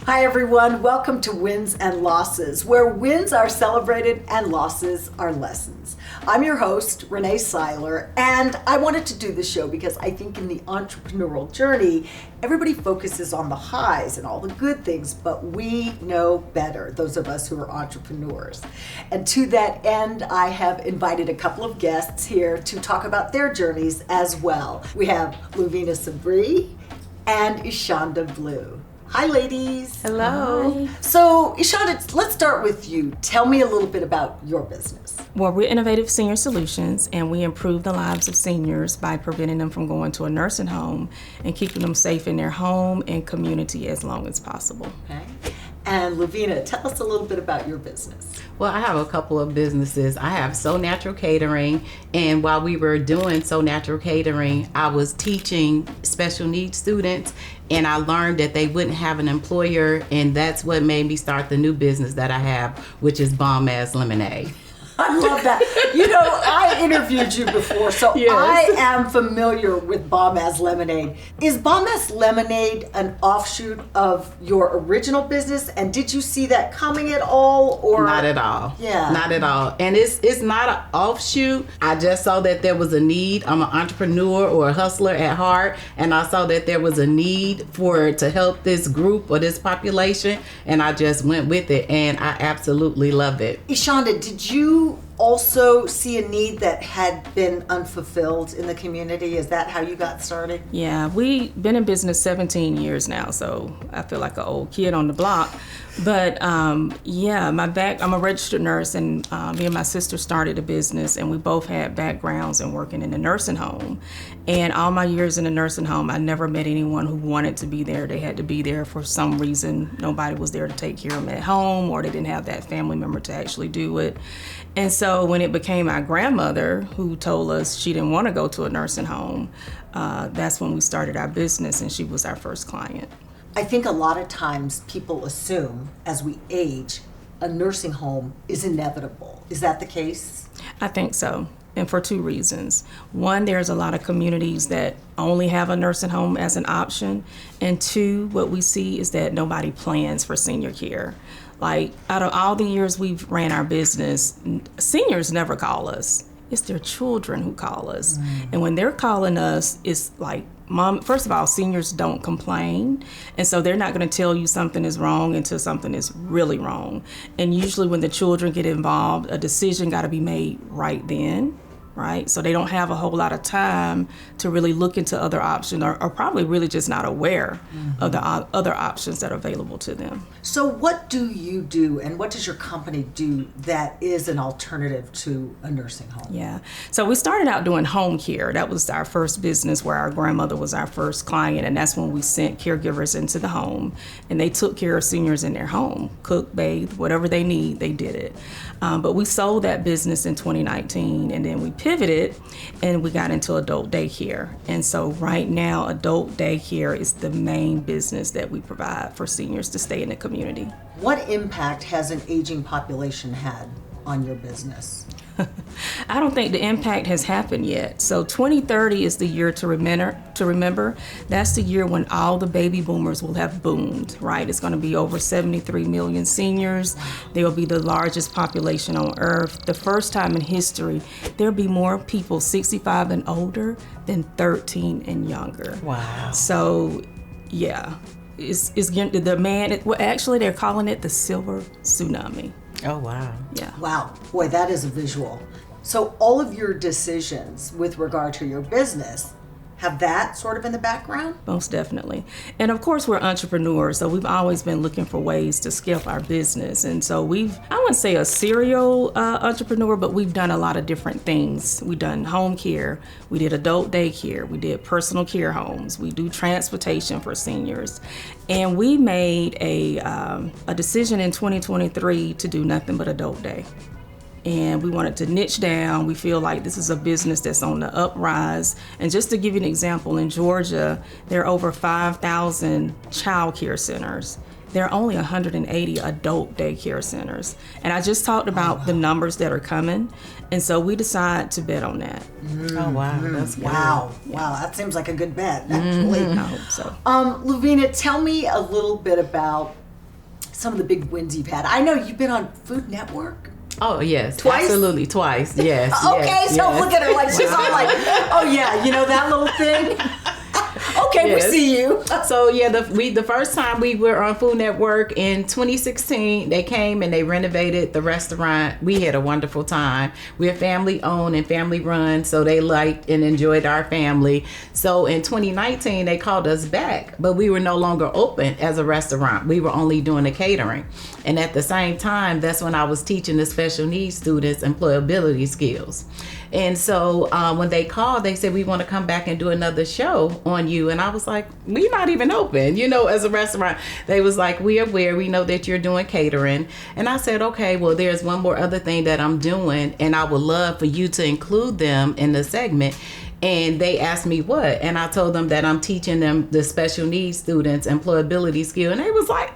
Hi everyone, welcome to Wins and Losses, where wins are celebrated and losses are lessons. I'm your host, Rene Syler, and I wanted to do this show because I think in the entrepreneurial journey, everybody focuses on the highs and all the good things, but we know better, those of us who are entrepreneurs. And to that end, I have invited a couple of guests here to talk about their journeys as well. We have Luvina and Eshonda Blue. Hi, ladies. Hello. Hi. So, Eshonda, let's start with you. Tell me a little bit about your business. Well, we're Innovative Senior Solutions, and we improve the lives of seniors by preventing them from going to a nursing home and keeping them safe in their home and community as long as possible. Okay. And Luvina, tell us a little bit about your business. Well, I have a couple of businesses. I have So Natural Catering, and while we were doing So Natural Catering, I was teaching special needs students, and I learned that they wouldn't have an employer, and that's what made me start the new business that I have, which is Bombass Lemonade. I love that. You know, I interviewed you before, so Yes. I am familiar with Bombass Lemonade. Is Bombass Lemonade an offshoot of your original business? And did you see that coming at all? Or Not at all. Yeah. Not at all. And it's not an offshoot. I just saw that there was a need. I'm an entrepreneur or a hustler at heart, and I saw that there was a need to help this group or this population, and I just went with it, and I absolutely love it. Eshonda, did you also see a need that had been unfulfilled in the community? Is that how you got started? Yeah, we've been in business 17 years now, so I feel like an old kid on the block. But I'm a registered nurse, and me and my sister started a business, and we both had backgrounds in working in the nursing home. And all my years in the nursing home, I never met anyone who wanted to be there. They had to be there for some reason. Nobody was there to take care of them at home, or they didn't have that family member to actually do it. And so when it became our grandmother who told us she didn't want to go to a nursing home, that's when we started our business, and she was our first client. I think a lot of times people assume as we age, a nursing home is inevitable. Is that the case? I think so, and for two reasons. One, there's a lot of communities that only have a nursing home as an option, and two, what we see is that nobody plans for senior care. Like, out of all the years we've ran our business, seniors never call us. It's their children who call us. And when they're calling us, it's like, Mom, first of all, seniors don't complain. And so they're not going to tell you something is wrong until something is really wrong. And usually when the children get involved, a decision got to be made right then. Right? So they don't have a whole lot of time to really look into other options, or probably really just not aware of the other options that are available to them. So what do you do, and what does your company do that is an alternative to a nursing home? Yeah. So we started out doing home care. That was our first business, where our grandmother was our first client, and that's when we sent caregivers into the home, and they took care of seniors in their home, cook, bathe, whatever they need, they did it. But we sold that business in 2019, and then we pivoted and we got into adult daycare. And so right now, adult daycare is the main business that we provide for seniors to stay in the community. What impact has an aging population had on your business? I don't think the impact has happened yet. So 2030 is the year to remember. That's the year when all the baby boomers will have boomed, right? It's going to be over 73 million seniors. They will be the largest population on earth. The first time in history, there'll be more people 65 and older than 13 and younger. Wow. So, yeah, it's the demand. Well, actually, they're calling it the silver tsunami. Oh, wow. Yeah. Wow. Boy, that is a visual. So all of your decisions with regard to your business, have that sort of in the background? Most definitely. And of course, we're entrepreneurs, so we've always been looking for ways to scale up our business. And so I wouldn't say a serial entrepreneur, but we've done a lot of different things. We've done home care, we did adult daycare, we did personal care homes, we do transportation for seniors. And we made a decision in 2023 to do nothing but adult day. And we wanted to niche down. We feel like this is a business that's on the uprise. And just to give you an example, in Georgia, there are over 5,000 child care centers. There are only 180 adult daycare centers. And I just talked about the numbers that are coming. And so we decided to bet on that. Oh, wow. That's good. Wow. Wow, that seems like a good bet, actually. I hope so. Luvina, tell me a little bit about some of the big wins you've had. I know you've been on Food Network. Oh, yes. Twice? Absolutely, twice. Yes. Okay, yes, so yes. look at her like she's all like, oh yeah, you know that little thing? Okay, Yes. we see you. So yeah, the first time we were on Food Network in 2016, they came and they renovated the restaurant. We had a wonderful time. We're family owned and family run, so they liked and enjoyed our family. So in 2019, they called us back, but we were no longer open as a restaurant. We were only doing the catering. And at the same time, that's when I was teaching the special needs students employability skills. And so when they called, they said, we want to come back and do another show on you. And I was like, we're not even open, as a restaurant. They was like, we are aware. We know that you're doing catering. And I said, okay, well, there's one more other thing that I'm doing, and I would love for you to include them in the segment. And they asked me what, and I told them that I'm teaching them the special needs students employability skill, and they was like,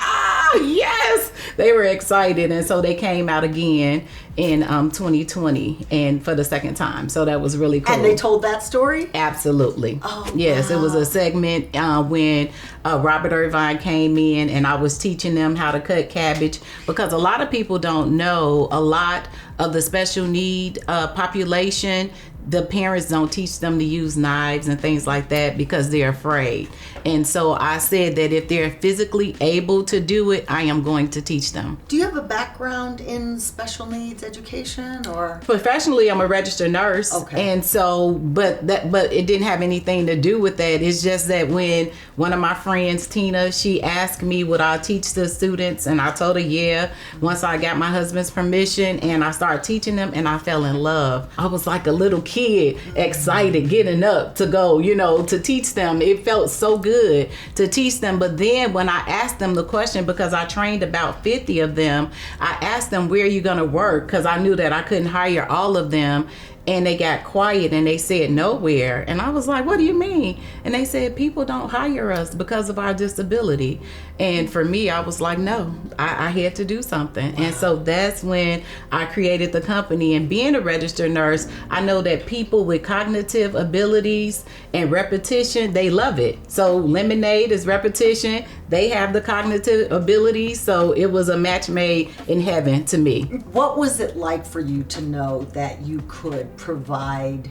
yes, they were excited. And so they came out again in 2020 and for the second time. So that was really cool. And they told that story? Absolutely. Oh, yes, wow. It was a segment when Robert Irvine came in, and I was teaching them how to cut cabbage, because a lot of people don't know, a lot of the special need population, the parents don't teach them to use knives and things like that because they're afraid. And so I said that if they're physically able to do it, I am going to teach them. Do you have a background in special needs education or? Professionally, I'm a registered nurse. Okay. And so, but it didn't have anything to do with that. It's just that when one of my friends, Tina, she asked me would I teach the students, and I told her yeah. Once I got my husband's permission, and I started teaching them, and I fell in love. I was like a little kid, excited, getting up to go, to teach them. It felt so good to teach them. But then when I asked them the question, because I trained about 50 of them, I asked them, where are you going to work? Because I knew that I couldn't hire all of them. And they got quiet and they said nowhere. And I was like, what do you mean? And they said, people don't hire us because of our disability. And for me, I was like, no, I had to do something. Wow. And so that's when I created the company. And being a registered nurse, I know that people with cognitive abilities and repetition, they love it. So Lemonade is repetition. They have the cognitive abilities. So it was a match made in heaven to me. What was it like for you to know that you could provide,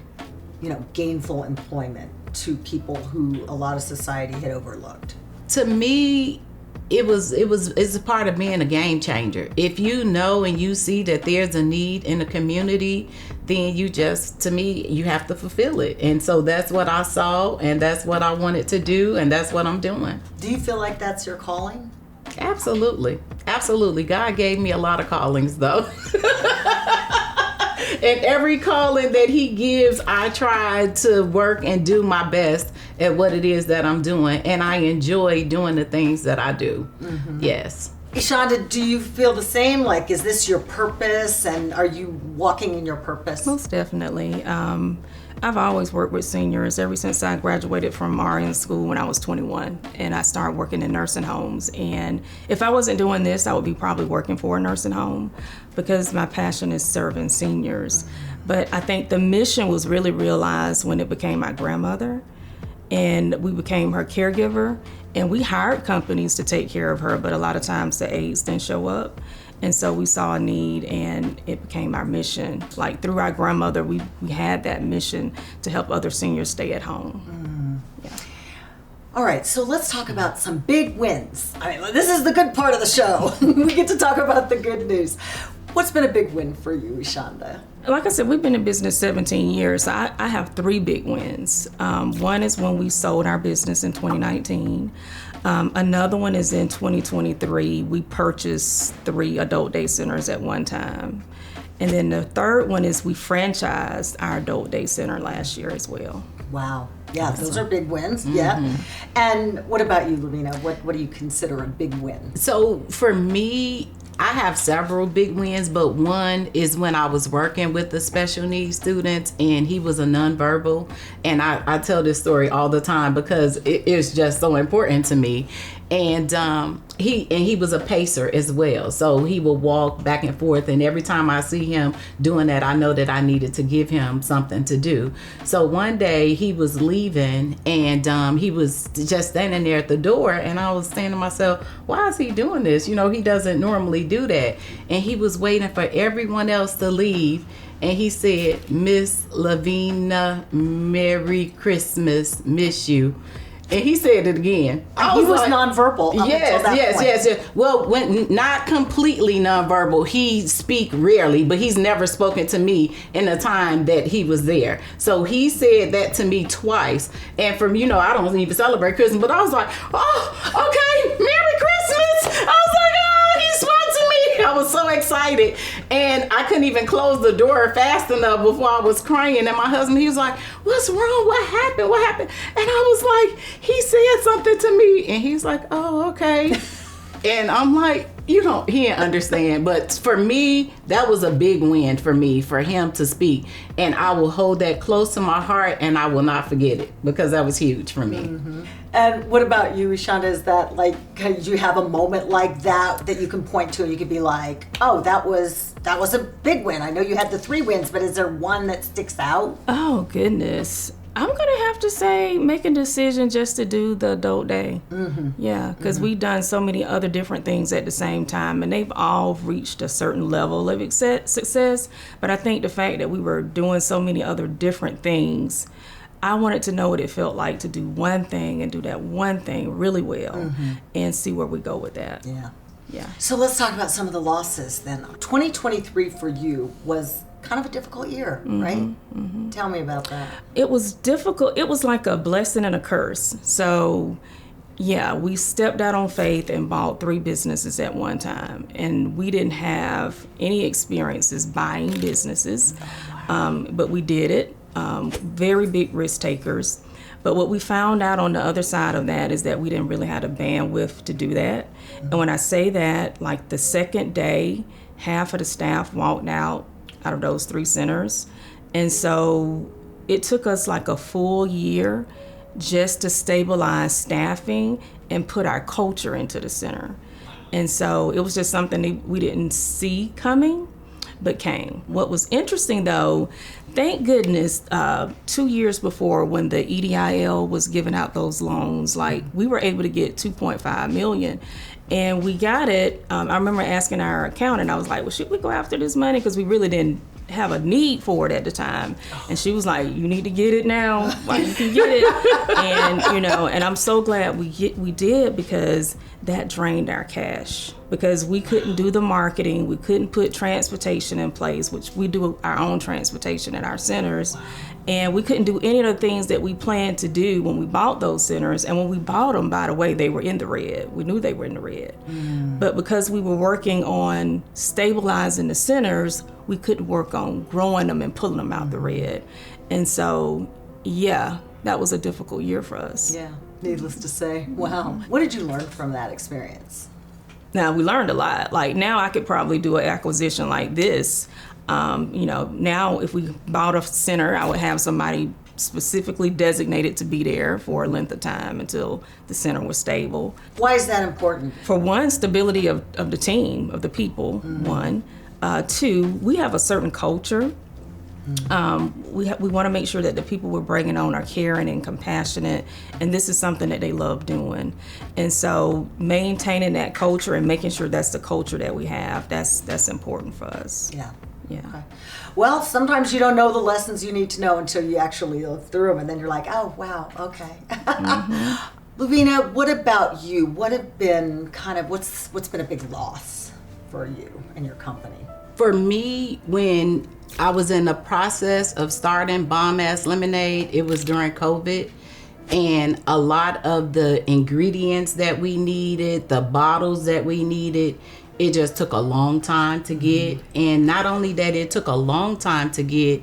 gainful employment to people who a lot of society had overlooked? To me, it's a part of being a game changer. If you know and you see that there's a need in the community, then you have to fulfill it. And so that's what I saw, and that's what I wanted to do, and that's what I'm doing. Do you feel like that's your calling? Absolutely. Absolutely. God gave me a lot of callings, though. And every calling that he gives, I try to work and do my best at what it is that I'm doing. And I enjoy doing the things that I do. Mm-hmm. Yes. Eshonda, do you feel the same? Like, is this your purpose? And are you walking in your purpose? Most definitely. I've always worked with seniors ever since I graduated from RN school when I was 21, and I started working in nursing homes. And if I wasn't doing this, I would be probably working for a nursing home, because my passion is serving seniors. But I think the mission was really realized when it became my grandmother, and we became her caregiver, and we hired companies to take care of her, but a lot of times the aides didn't show up. And so we saw a need, and it became our mission. Like, through our grandmother, we had that mission to help other seniors stay at home. Yeah. All right, so let's talk about some big wins. I mean, this is the good part of the show. We get to talk about the good news. What's been a big win for you, Eshonda? Like I said, we've been in business 17 years. So I have 3 big wins. One is when we sold our business in 2019. Another one is in 2023. We purchased 3 adult day centers at one time. And then the third one is we franchised our adult day center last year as well. Wow. Yeah, those are big wins. Mm-hmm. Yeah. And what about you, Luvina? What do you consider a big win? So for me, I have several big wins, but one is when I was working with the special needs students, and he was a nonverbal. And I tell this story all the time because it is just so important to me. And he was a pacer as well. So he would walk back and forth. And every time I see him doing that, I know that I needed to give him something to do. So one day he was leaving and he was just standing there at the door. And I was saying to myself, why is he doing this? You know, he doesn't normally do that. And he was waiting for everyone else to leave. And he said, Miss Luvina, Merry Christmas, miss you. And he said it again. He was nonverbal. Yes. Well, when not completely nonverbal, he speak rarely, but he's never spoken to me in the time that he was there. So he said that to me twice. And from, I don't even celebrate Christmas, but I was like, oh, okay, Merry Christmas. I was like, oh, he spoke to me. I was so excited. And I couldn't even close the door fast enough before I was crying. And my husband, he was like, what's wrong? What happened? What happened? And I was like, he said something to me. And he's like, oh, okay. And I'm like, he didn't understand. But for me, that was a big win for me, for him to speak. And I will hold that close to my heart and I will not forget it because that was huge for me. Mm-hmm. And what about you, Eshonda? Is that did you have a moment like that you can point to and you could be like, oh, that was a big win. I know you had the 3 wins, but is there one that sticks out? Oh, goodness. I'm going to have to say making a decision just to do the adult day. Mm-hmm. Yeah, because we've done so many other different things at the same time, and they've all reached a certain level of success. But I think the fact that we were doing so many other different things, I wanted to know what it felt like to do one thing and do that one thing really well and see where we go with that. Yeah. So let's talk about some of the losses then. 2023 for you was kind of a difficult year, right? Mm-hmm. Tell me about that. It was difficult. It was like a blessing and a curse. So, yeah, we stepped out on faith and bought 3 businesses at one time. And we didn't have any experiences buying businesses, but we did it. Very big risk takers. But what we found out on the other side of that is that we didn't really have the bandwidth to do that. Mm-hmm. And when I say that, like the second day, half of the staff walked out of those 3 centers. And so it took us like a full year just to stabilize staffing and put our culture into the center. And so it was just something that we didn't see coming, but came. What was interesting though, thank goodness, 2 years before when the EDIL was giving out those loans, like we were able to get $2.5 million. And we got it. I remember asking our accountant, I was like, well, should we go after this money? Because we really didn't have a need for it at the time. And she was like, you need to get it now while you can get it. And, and I'm so glad we did because that drained our cash. Because we couldn't do the marketing, we couldn't put transportation in place, which we do our own transportation at our centers. And we couldn't do any of the things that we planned to do when we bought those centers. And when we bought them, by the way, they were in the red. We knew they were in the red. But because we were working on stabilizing the centers, we couldn't work on growing them and pulling them out the red. And so, yeah, that was a difficult year for us. Yeah, needless to say. Wow. What did you learn from that experience? Now, we learned a lot. Like now I could probably do an acquisition like this. Now if we bought a center, I would have somebody specifically designated to be there for a length of time until the center was stable. Why is that important? For one, stability of the team, of the people, one. 2, we have a certain culture. We want to make sure that the people we're bringing on are caring and compassionate, and this is something that they love doing. And so maintaining that culture and making sure that's the culture that we have, that's important for us. Yeah. Okay. Well, sometimes you don't know the lessons you need to know until you actually live through them, and then you're like, oh, wow, okay. Luvina, what about you? What have been what's been a big loss for you and your company? For me, when I was in the process of starting Bombass Lemonade, it was during COVID. And a lot of the ingredients that we needed, the bottles that we needed, it just took a long time to get. And not only that, it took a long time to get,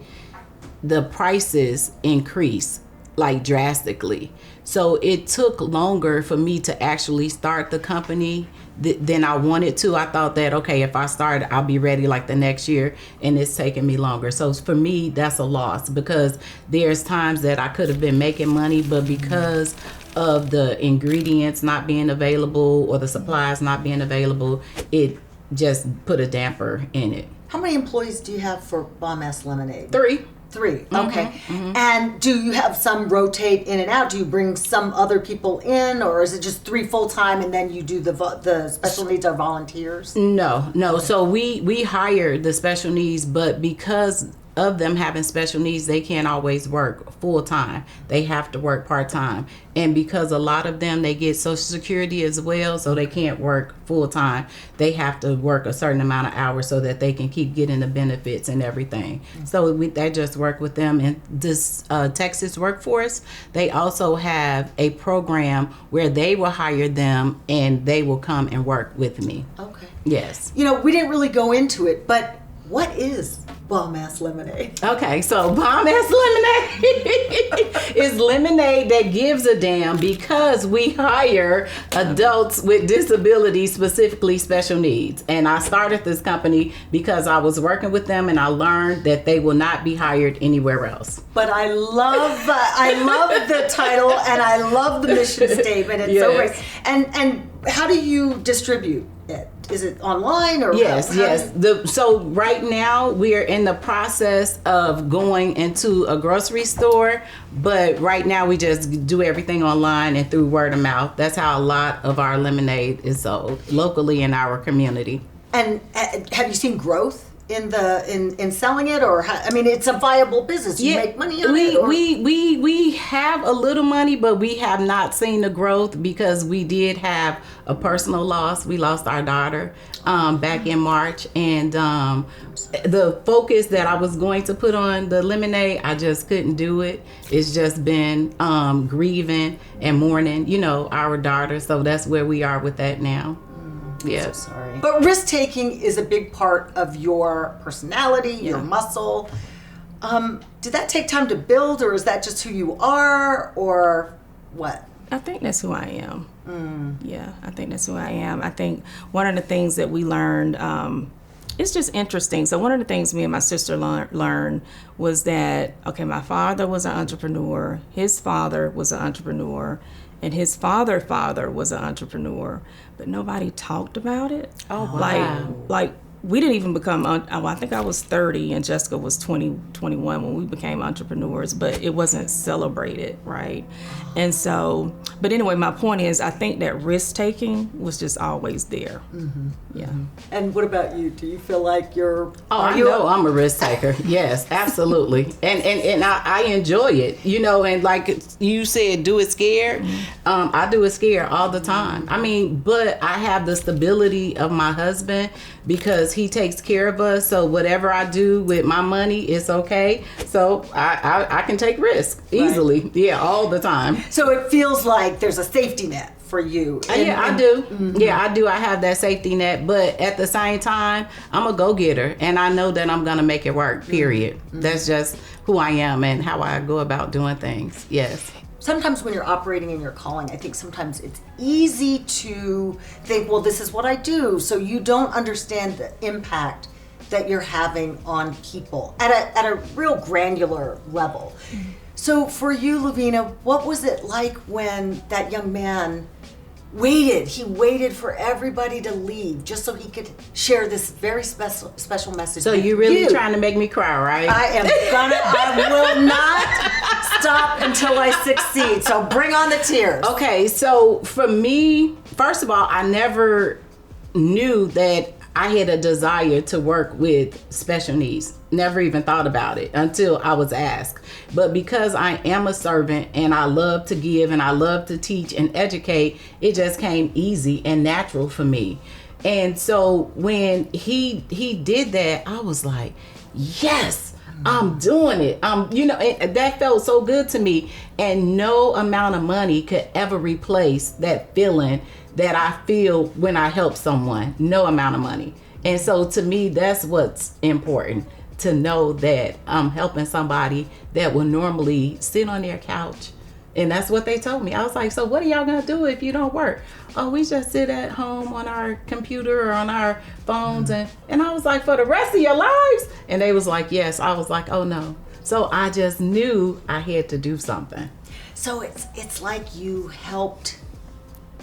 the prices increased like drastically. So it took longer for me to actually start the company than I wanted to. I thought that, okay, if I start, I'll be ready like the next year, and it's taking me longer. So for me, that's a loss because there's times that I could have been making money, but because of the ingredients not being available or the supplies not being available, it just put a damper in it. How many employees do you have for Bombass Lemonade? 3. 3. Okay. And do you have some rotate in and out? Do you bring some other people in, or is it just 3 full-time and then you do the special needs are volunteers? No. So we hire the special needs, but because of them having special needs, they can't always work full time. They have to work part time. And because a lot of them, they get Social Security as well, so they can't work full time. They have to work a certain amount of hours so that they can keep getting the benefits and everything. So that just work with them. And this Texas Workforce, they also have a program where they will hire them and they will come and work with me. Okay. Yes. You know, we didn't really go into it, but what is Bombass Lemonade? Okay, so Bombass Lemonade is lemonade that gives a damn, because we hire adults with disabilities, specifically special needs. And I started this company because I was working with them and I learned that they will not be hired anywhere else. But I love the title and I love the mission statement. It's so great. And how do you distribute it? Is it online or yes. So right now we are in the process of going into a grocery store, but right now we just do everything online and through word of mouth. That's how a lot of our lemonade is sold locally in our community. And have you seen growth in selling it, or I mean, it's a viable business. You make money on it. Or? We have a little money, but we have not seen the growth because we did have a personal loss. We lost our daughter back in March, and the focus that I was going to put on the lemonade, I just couldn't do it. It's just been grieving and mourning, our daughter. So that's where we are with that now. Yeah. So sorry. But risk taking is a big part of your personality, your muscle. Did that take time to build, or is that just who you are, or what? I think that's who I am. Yeah, I think that's who I am. I think one of the things that we learned, it's just interesting. So one of the things me and my sister learned was that, okay, my father was an entrepreneur, his father was an entrepreneur, and his father was an entrepreneur, but nobody talked about it. Oh, wow. Like we didn't even become, I think I was 30 and Jessica was 21 when we became entrepreneurs, but it wasn't celebrated, right? And so, but anyway, my point is, I think that risk-taking was just always there. Mm-hmm. Yeah. And what about you? Do you feel like you're... I know I'm a risk taker. Yes, absolutely. And I enjoy it, and like you said, do it scared. Mm-hmm. I do it scared all the time. I mean, but I have the stability of my husband because he takes care of us. So whatever I do with my money, it's okay. So I can take risk easily. Right. Yeah, all the time. So it feels like there's a safety net for you. I do. Mm-hmm. Yeah, I do. I have that safety net. But at the same time, I'm a go-getter. And I know that I'm going to make it work, period. Mm-hmm. That's just who I am and how I go about doing things. Yes. Sometimes when you're operating in your calling, I think sometimes it's easy to think, well, this is what I do. So you don't understand the impact that you're having on people at a real granular level. Mm-hmm. So for you, Luvina, what was it like when that young man waited? He waited for everybody to leave just so he could share this very special message. So you're really trying to make me cry, right? I will not stop until I succeed. So bring on the tears. Okay, so for me, first of all, I never knew that I had a desire to work with special needs. Never even thought about it until I was asked. But because I am a servant and I love to give and I love to teach and educate, it just came easy and natural for me. And so when he did that, I was like, yes, I'm doing it. And that felt so good to me. And no amount of money could ever replace that feeling that I feel when I help someone. No amount of money. And so to me, that's what's important, to know that I'm helping somebody that will normally sit on their couch. And that's what they told me. I was like, so what are y'all gonna do if you don't work? Oh, we just sit at home on our computer or on our phones. And I was like, for the rest of your lives? And they was like, yes. I was like, oh no. So I just knew I had to do something. So it's like you helped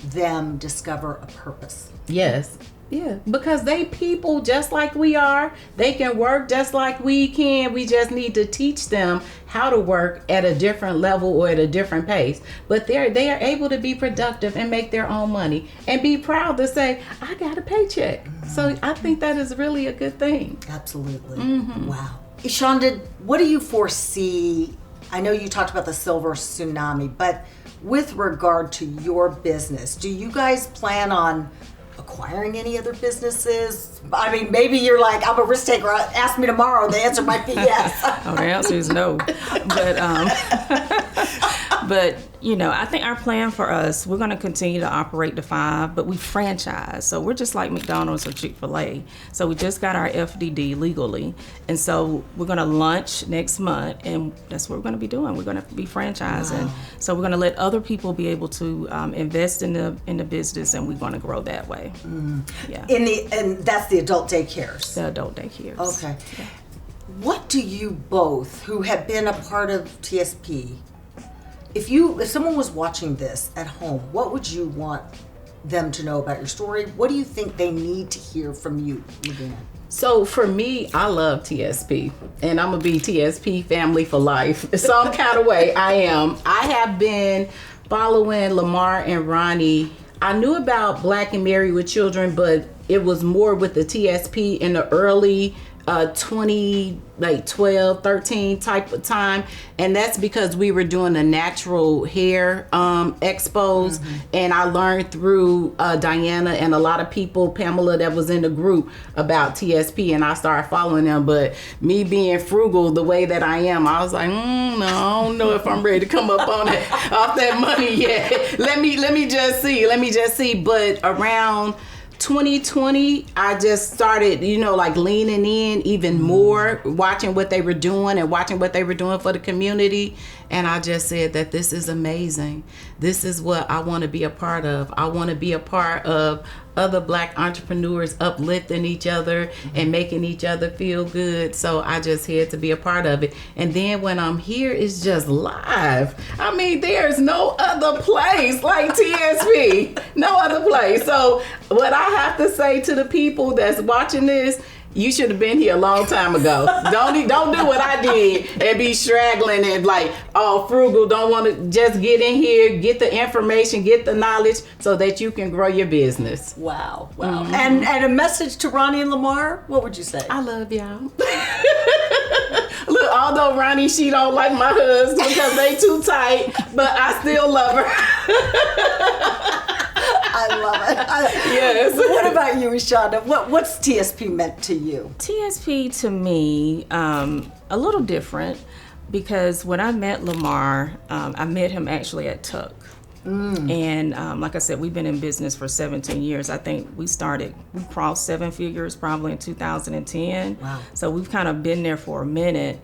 them discover a purpose. Yes. Yeah, because they people just like we are. They can work just like we can. We just need to teach them how to work at a different level or at a different pace. But they are able to be productive and make their own money and be proud to say, I got a paycheck. So I think that is really a good thing. Absolutely. Wow. Eshonda, what do you foresee? I know you talked about the silver tsunami, but with regard to your business, do you guys plan on acquiring any other businesses? I mean, maybe you're like, I'm a risk taker. Ask me tomorrow. The answer might be yes. Oh, the answer is no. But I think our plan for us, we're going to continue to operate the 5, but we franchise. So we're just like McDonald's or Chick-fil-A. So we just got our FDD legally. And so we're going to launch next month, and that's what we're going to be doing. We're going to be franchising. Wow. So we're going to let other people be able to invest in the business, and we're going to grow that way. Yeah. And that's the adult daycares. The adult daycares. Okay. Yeah. What do you both, who have been a part of TSP, if someone was watching this at home, what would you want them to know about your story? What do you think they need to hear from you, Luvina? So for me, I love TSP, and I'm gonna be TSP family for life. Some kind of way I am. I have been following Lamar and Ronnie. I knew about Black and Married with Children, but it was more with the TSP in the early 2012, 13 type of time, and that's because we were doing the natural hair expos, and I learned through Diana and a lot of people, Pamela, that was in the group about TSP, and I started following them. But me being frugal the way that I am, I was like, no, I don't know if I'm ready to come up on it off that money yet. Let me just see. But around 2020, I just started, like leaning in even more, watching what they were doing and watching what they were doing for the community. And I just said that this is amazing. This is what I want to be a part of. I want to be a part of other Black entrepreneurs uplifting each other and making each other feel good. So I just had to be a part of it. And then when I'm here, it's just live. I mean, there's no other place like TSP. No other place. So what I have to say to the people that's watching this, you should have been here a long time ago. Don't do what I did and be straggling and like all frugal. Don't want to just get in here, get the information, get the knowledge so that you can grow your business. Wow. And a message to Ronnie and Lamar, what would you say? I love y'all. Look, although Ronnie, she don't like my husband because they too tight, but I still love her. I love it. Yes. What about you, Eshonda? What's TSP meant to you? TSP to me, a little different, because when I met Lamar, I met him actually at Tuck. And like I said, we've been in business for 17 years. I think we crossed 7 figures probably in 2010. Wow. So we've kind of been there for a minute.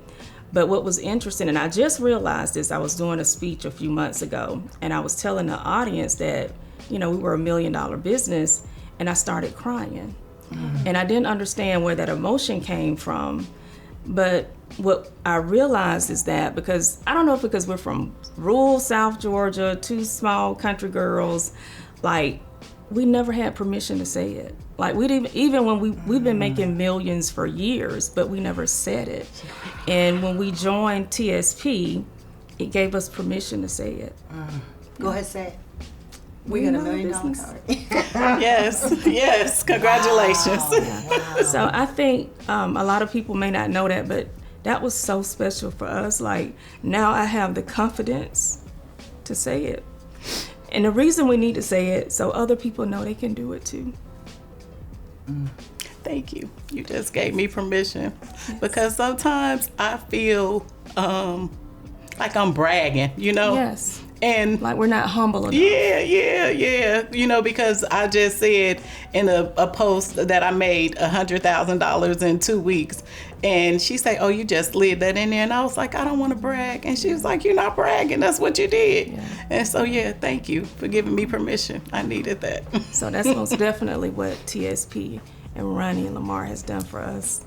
But what was interesting, and I just realized this, I was doing a speech a few months ago, and I was telling the audience that, we were $1 million business, and I started crying. And I didn't understand where that emotion came from. But what I realized is that because we're from rural South Georgia, 2 small country girls, like we never had permission to say it. Like we didn't, even when we've been making millions for years, but we never said it. And when we joined TSP, it gave us permission to say it. Go ahead, say it. We got $1 million card. Yes, congratulations. Wow. So I think a lot of people may not know that, but that was so special for us. Like now I have the confidence to say it. And the reason we need to say it, so other people know they can do it too. Thank you. You just gave me permission. Yes. Because sometimes I feel like I'm bragging, Yes. And like we're not humble enough. Yeah. Because I just said in a post that I made $100,000 in 2 weeks. And she said, oh, you just slid that in there. And I was like, I don't want to brag. And she was like, you're not bragging. That's what you did. Yeah. And so, thank you for giving me permission. I needed that. So that's most definitely what TSP and Ronnie and Lamar has done for us.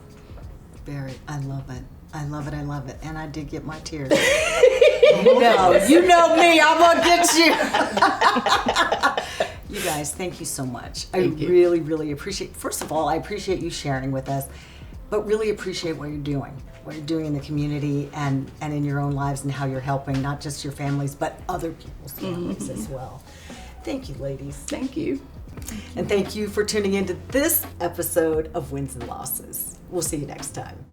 I love it. I love it. I love it. And I did get my tears. You know me. I'm gonna get you. You guys, thank you so much. Thank you. Really, really appreciate. First of all, I appreciate you sharing with us, but really appreciate what you're doing in the community and in your own lives and how you're helping not just your families but other people's families as well. Thank you, ladies. Thank you. And thank you for tuning into this episode of Wins and Losses. We'll see you next time.